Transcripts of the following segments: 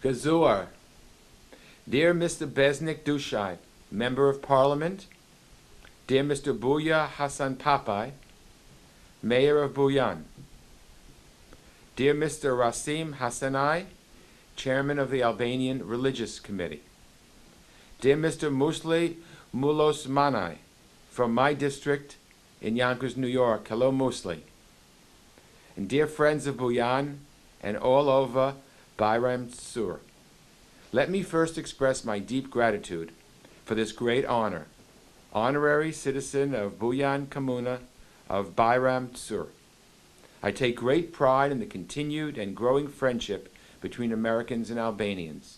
Gazuar. Dear Mr. Besnik Dushai, Member of Parliament, dear Mr. Buya Hassan Papai, Mayor of Bujan, dear Mr. Rasim Hassanai, Chairman of the Albanian Religious Committee, dear Mr. Musli Mulosmanai, from my district in Yonkers, New York, hello Musli, and dear friends of Bujan and all over Bajram Curr. Let me first express my deep gratitude for this great honor, honorary citizen of Bujan Comuna of Bajram Curr. I take great pride in the continued and growing friendship between Americans and Albanians.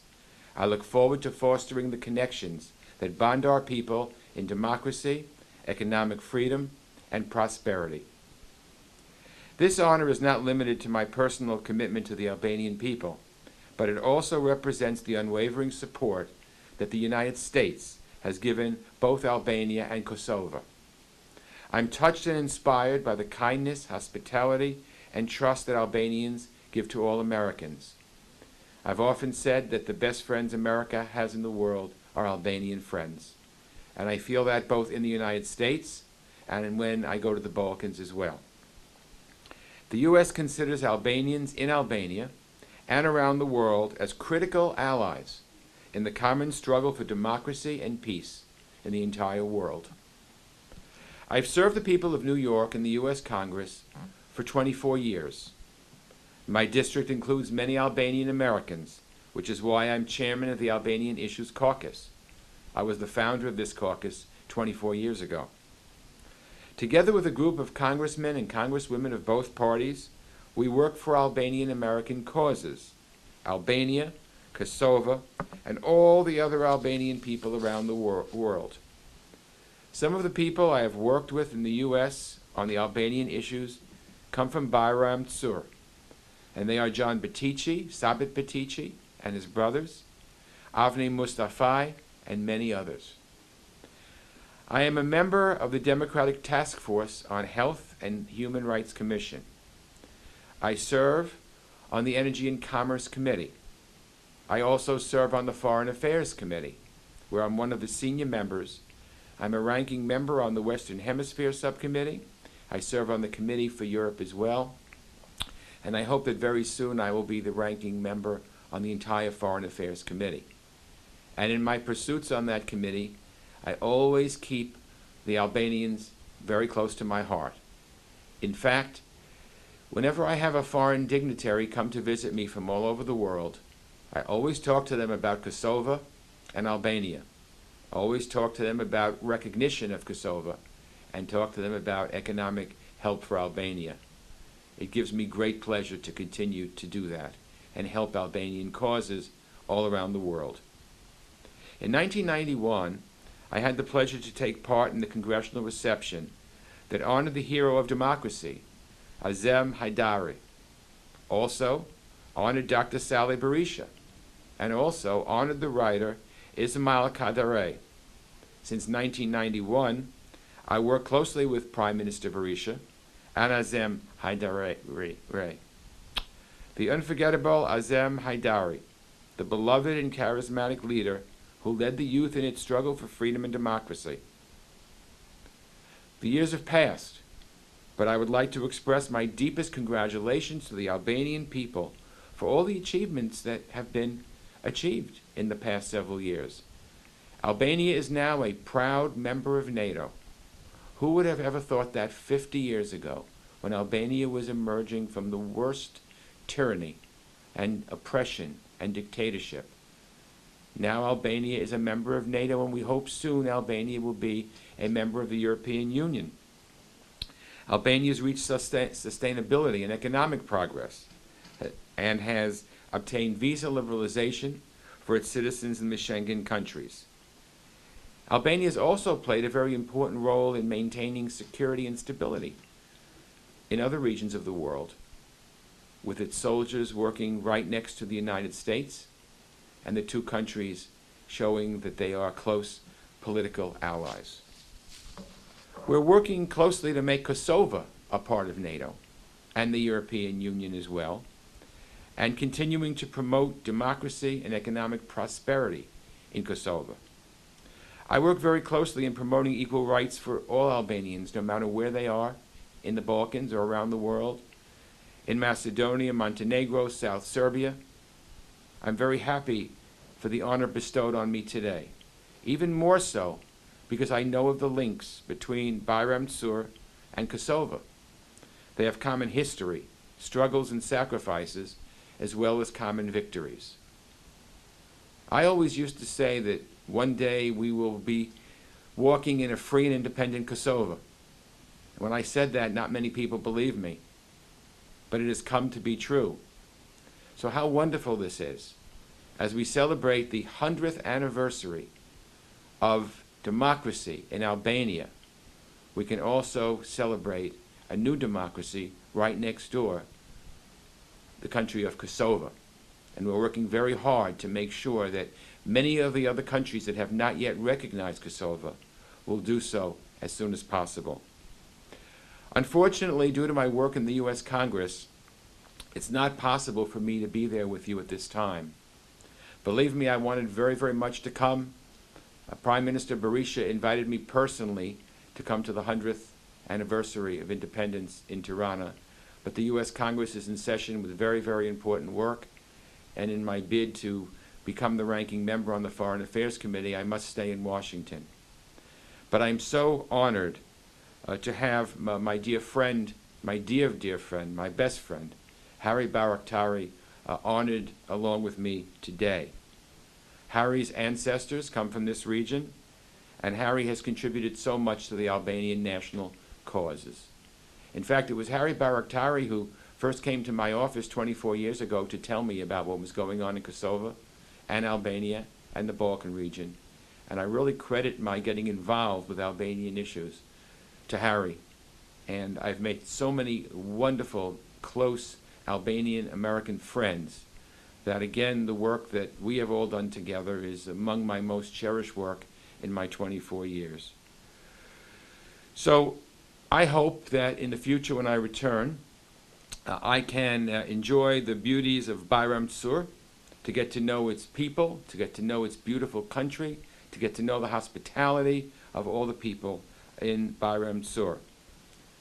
I look forward to fostering the connections that bond our people in democracy, economic freedom, and prosperity. This honor is not limited to my personal commitment to the Albanian people, but it also represents the unwavering support that the United States has given both Albania and Kosovo. I'm touched and inspired by the kindness, hospitality, and trust that Albanians give to all Americans. I've often said that the best friends America has in the world are Albanian friends, and I feel that both in the United States and when I go to the Balkans as well. The U.S. considers Albanians in Albania and around the world as critical allies in the common struggle for democracy and peace in the entire world. I've served the people of New York in the U.S. Congress for 24 years. My district includes many Albanian Americans, which is why I'm chairman of the Albanian Issues Caucus. I was the founder of this caucus 24 years ago. Together with a group of congressmen and congresswomen of both parties, we work for Albanian American causes, Albania, Kosovo, and all the other Albanian people around the world. Some of the people I have worked with in the U.S. on the Albanian issues come from Bajram Curr, and they are John Batici, Sabit Batici, and his brothers, Avni Mustafai, and many others. I am a member of the Democratic Task Force on Health and Human Rights Commission. I serve on the Energy and Commerce Committee. I also serve on the Foreign Affairs Committee, where I'm one of the senior members. I'm a ranking member on the Western Hemisphere Subcommittee. I serve on the Committee for Europe as well. And I hope that very soon I will be the ranking member on the entire Foreign Affairs Committee. And in my pursuits on that committee, I always keep the Albanians very close to my heart. In fact, whenever I have a foreign dignitary come to visit me from all over the world, I always talk to them about Kosovo and Albania. I always talk to them about recognition of Kosovo and talk to them about economic help for Albania. It gives me great pleasure to continue to do that and help Albanian causes all around the world. In 1991, I had the pleasure to take part in the congressional reception that honored the hero of democracy, Azem Haidari, also honored Dr. Salih Berisha, and also honored the writer Ismail Kadare. Since 1991, I worked closely with Prime Minister Berisha and Azem Haidari. The unforgettable Azem Haidari, the beloved and charismatic leader who led the youth in its struggle for freedom and democracy. The years have passed, but I would like to express my deepest congratulations to the Albanian people for all the achievements that have been achieved in the past several years. Albania is now a proud member of NATO. Who would have ever thought that 50 years ago, when Albania was emerging from the worst tyranny and oppression and dictatorship? Now Albania is a member of NATO, and we hope soon Albania will be a member of the European Union. Albania has reached sustainability and economic progress and has obtained visa liberalization for its citizens in the Schengen countries. Albania has also played a very important role in maintaining security and stability in other regions of the world, with its soldiers working right next to the United States and the two countries showing that they are close political allies. We're working closely to make Kosovo a part of NATO and the European Union as well. and continuing to promote democracy and economic prosperity in Kosovo. I work very closely in promoting equal rights for all Albanians, no matter where they are, in the Balkans or around the world, in Macedonia, Montenegro, South Serbia. I'm very happy for the honor bestowed on me today, even more so because I know of the links between Bajram Curr and Kosovo. They have common history, struggles and sacrifices, as well as common victories. I always used to say that one day we will be walking in a free and independent Kosovo. When I said that, not many people believed me, but it has come to be true. So how wonderful this is. As we celebrate the 100th anniversary of democracy in Albania, we can also celebrate a new democracy right next door, the country of Kosovo. And we're working very hard to make sure that many of the other countries that have not yet recognized Kosovo will do so as soon as possible. Unfortunately, due to my work in the U.S. Congress, it's not possible for me to be there with you at this time. Believe me, I wanted very, very much to come. Prime Minister Berisha invited me personally to come to the 100th anniversary of independence in Tirana, but the U.S. Congress is in session with very, very important work, and in my bid to become the ranking member on the Foreign Affairs Committee, I must stay in Washington. But I'm so honored to have my dear friend, my dear friend, my best friend, Harry Bajraktari, honored along with me today. Harry's ancestors come from this region, and Harry has contributed so much to the Albanian national causes. In fact, it was Harry Bajraktari who first came to my office 24 years ago to tell me about what was going on in Kosovo and Albania and the Balkan region. And I really credit my getting involved with Albanian issues to Harry. And I've made so many wonderful, close Albanian American friends that, again, the work that we have all done together is among my most cherished work in my 24 years. So I hope that in the future when I return, I can enjoy the beauties of Bajram Curr, to get to know its people, to get to know its beautiful country, to get to know the hospitality of all the people in Bajram Curr.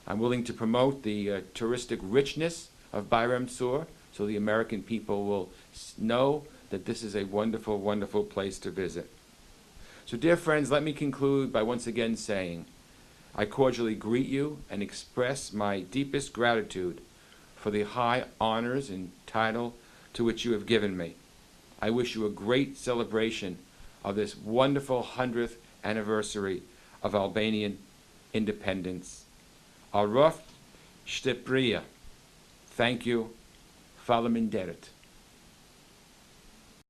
I'm willing to promote the touristic richness of Bajram Curr so the American people will know that this is a wonderful, wonderful place to visit. So dear friends, let me conclude by once again saying, I cordially greet you and express my deepest gratitude for the high honors and title to which you have given me. I wish you a great celebration of this wonderful 100th anniversary of Albanian independence. Arrof Shtepria. Thank you. Faleminderit.